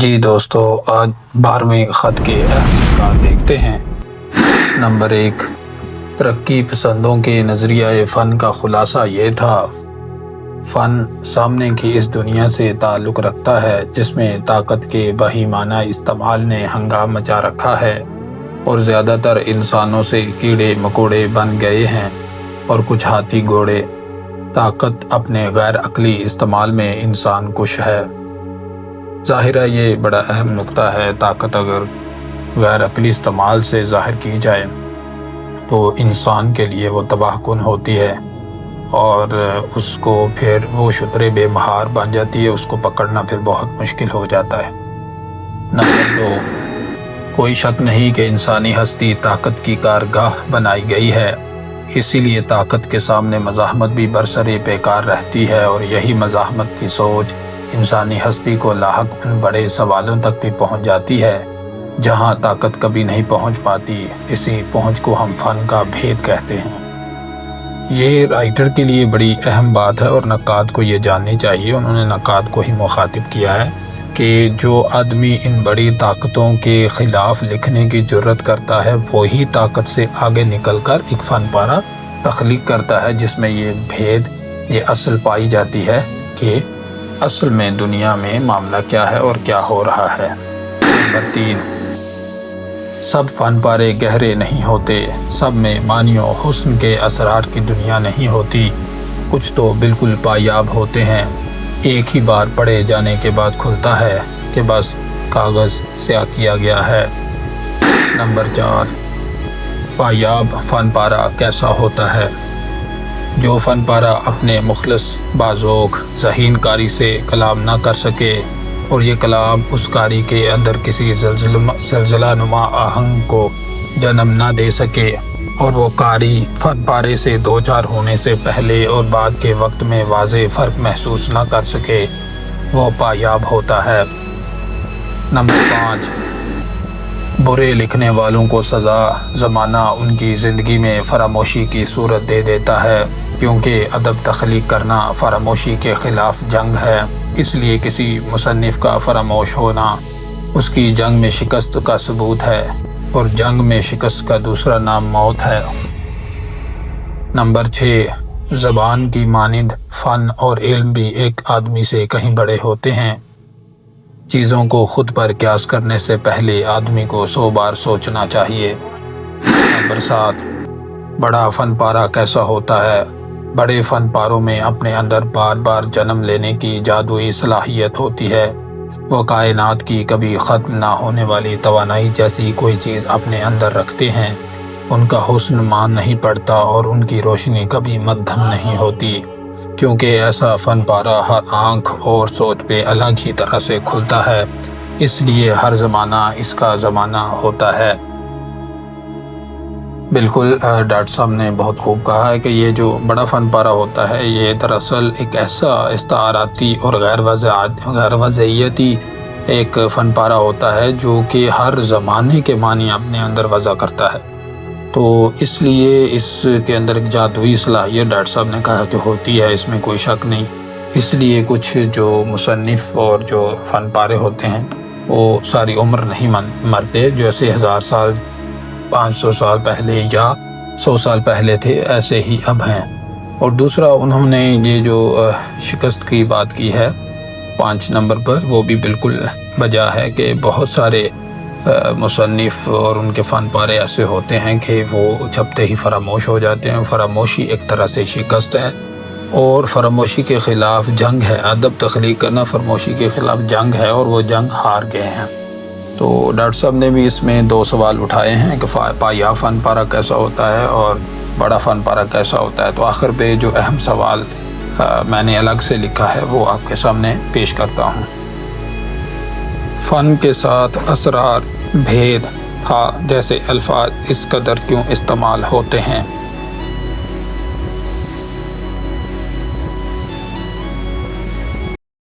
جی دوستو، آج 12ویں خط کے اہم نکات دیکھتے ہیں۔ نمبر 1، ترقی پسندوں کے نظریہ فن کا خلاصہ یہ تھا: فن سامنے کی اس دنیا سے تعلق رکھتا ہے جس میں طاقت کے بہیمانہ استعمال نے ہنگام مچا رکھا ہے اور زیادہ تر انسانوں سے کیڑے مکوڑے بن گئے ہیں اور کچھ ہاتھی گھوڑے۔ طاقت اپنے غیر عقلی استعمال میں انسان کش ہے۔ ظاہرہ یہ بڑا اہم نقطہ ہے۔ طاقت اگر غیر عقلی استعمال سے ظاہر کی جائے تو انسان کے لیے وہ تباہ کن ہوتی ہے اور اس کو پھر وہ شتر بے مہار بن جاتی ہے، اس کو پکڑنا پھر بہت مشکل ہو جاتا ہے۔ نمبر 2، کوئی شک نہیں کہ انسانی ہستی طاقت کی کارگاہ بنائی گئی ہے، اسی لیے طاقت کے سامنے مزاحمت بھی برسر پیکار رہتی ہے، اور یہی مزاحمت کی سوچ انسانی ہستی کو لاحق ان بڑے سوالوں تک بھی پہنچ جاتی ہے جہاں طاقت کبھی نہیں پہنچ پاتی۔ اسی پہنچ کو ہم فن کا بھید کہتے ہیں۔ یہ رائٹر کے لیے بڑی اہم بات ہے اور نقاد کو یہ جاننی چاہیے۔ انہوں نے نقاد کو ہی مخاطب کیا ہے کہ جو آدمی ان بڑی طاقتوں کے خلاف لکھنے کی جرت کرتا ہے وہی طاقت سے آگے نکل کر ایک فن پارہ تخلیق کرتا ہے جس میں یہ بھید، یہ اصل پائی جاتی ہے کہ اصل میں دنیا میں معاملہ کیا ہے اور کیا ہو رہا ہے۔ نمبر 3، سب فن پارے گہرے نہیں ہوتے، سب میں معنی و حسن کے اسرار کی دنیا نہیں ہوتی، کچھ تو بالکل پایاب ہوتے ہیں، ایک ہی بار پڑھے جانے کے بعد کھلتا ہے کہ بس کاغذ سیاہ کیا گیا ہے۔ نمبر 4، پایاب فن پارہ کیسا ہوتا ہے؟ جو فن پارہ اپنے مخلص بازوق ذہین کاری سے کلام نہ کر سکے اور یہ کلام اس کاری کے اندر کسی زلزلہ نما آہنگ کو جنم نہ دے سکے اور وہ کاری فن پارے سے دوچار ہونے سے پہلے اور بعد کے وقت میں واضح فرق محسوس نہ کر سکے، وہ پایاب ہوتا ہے۔ نمبر 5، برے لکھنے والوں کو سزا زمانہ ان کی زندگی میں فراموشی کی صورت دے دیتا ہے، کیونکہ ادب تخلیق کرنا فراموشی کے خلاف جنگ ہے، اس لیے کسی مصنف کا فراموش ہونا اس کی جنگ میں شکست کا ثبوت ہے، اور جنگ میں شکست کا دوسرا نام موت ہے۔ نمبر 6، زبان کی مانند فن اور علم بھی ایک آدمی سے کہیں بڑے ہوتے ہیں۔ چیزوں کو خود پر قیاس کرنے سے پہلے آدمی کو 100 بار سوچنا چاہیے۔ نمبر 7، بڑا فن پارہ کیسا ہوتا ہے؟ بڑے فن پاروں میں اپنے اندر بار بار جنم لینے کی جادوئی صلاحیت ہوتی ہے، وہ کائنات کی کبھی ختم نہ ہونے والی توانائی جیسی کوئی چیز اپنے اندر رکھتے ہیں، ان کا حسن مان نہیں پڑتا اور ان کی روشنی کبھی مدھم نہیں ہوتی، کیونکہ ایسا فن پارہ ہر آنکھ اور سوچ پہ الگ ہی طرح سے کھلتا ہے، اس لیے ہر زمانہ اس کا زمانہ ہوتا ہے۔ بالکل ڈاکٹر صاحب نے بہت خوب کہا ہے کہ یہ جو بڑا فن پارہ ہوتا ہے یہ دراصل ایک ایسا استعاراتی اور غیر وضعیتی ایک فن پارہ ہوتا ہے جو کہ ہر زمانے کے معنی اپنے اندر وضع کرتا ہے، تو اس لیے اس کے اندر ایک جادوئی صلاحیت ڈاکٹر صاحب نے کہا کہ ہوتی ہے، اس میں کوئی شک نہیں۔ اس لیے کچھ جو مصنف اور جو فن پارے ہوتے ہیں وہ ساری عمر نہیں مرتے، جیسے 1000 سال 500 سال پہلے یا 100 سال پہلے تھے ایسے ہی اب ہیں۔ اور دوسرا انہوں نے یہ جو شکست کی بات کی ہے 5 نمبر پر، وہ بھی بالکل بجا ہے کہ بہت سارے مصنف اور ان کے فن پارے ایسے ہوتے ہیں کہ وہ چھپتے ہی فراموش ہو جاتے ہیں۔ فراموشی ایک طرح سے شکست ہے اور فراموشی کے خلاف جنگ ہے، ادب تخلیق کرنا فراموشی کے خلاف جنگ ہے اور وہ جنگ ہار گئے ہیں۔ تو ڈاکٹر صاحب نے بھی اس میں 2 سوال اٹھائے ہیں کہ پایاب فن پارہ کیسا ہوتا ہے اور بڑا فن پارہ کیسا ہوتا ہے، تو آخر پہ جو اہم سوال میں نے الگ سے لکھا ہے وہ آپ کے سامنے پیش کرتا ہوں۔ فن کے ساتھ اسرار بھید تھا، جیسے الفاظ اس قدر کیوں استعمال ہوتے ہیں؟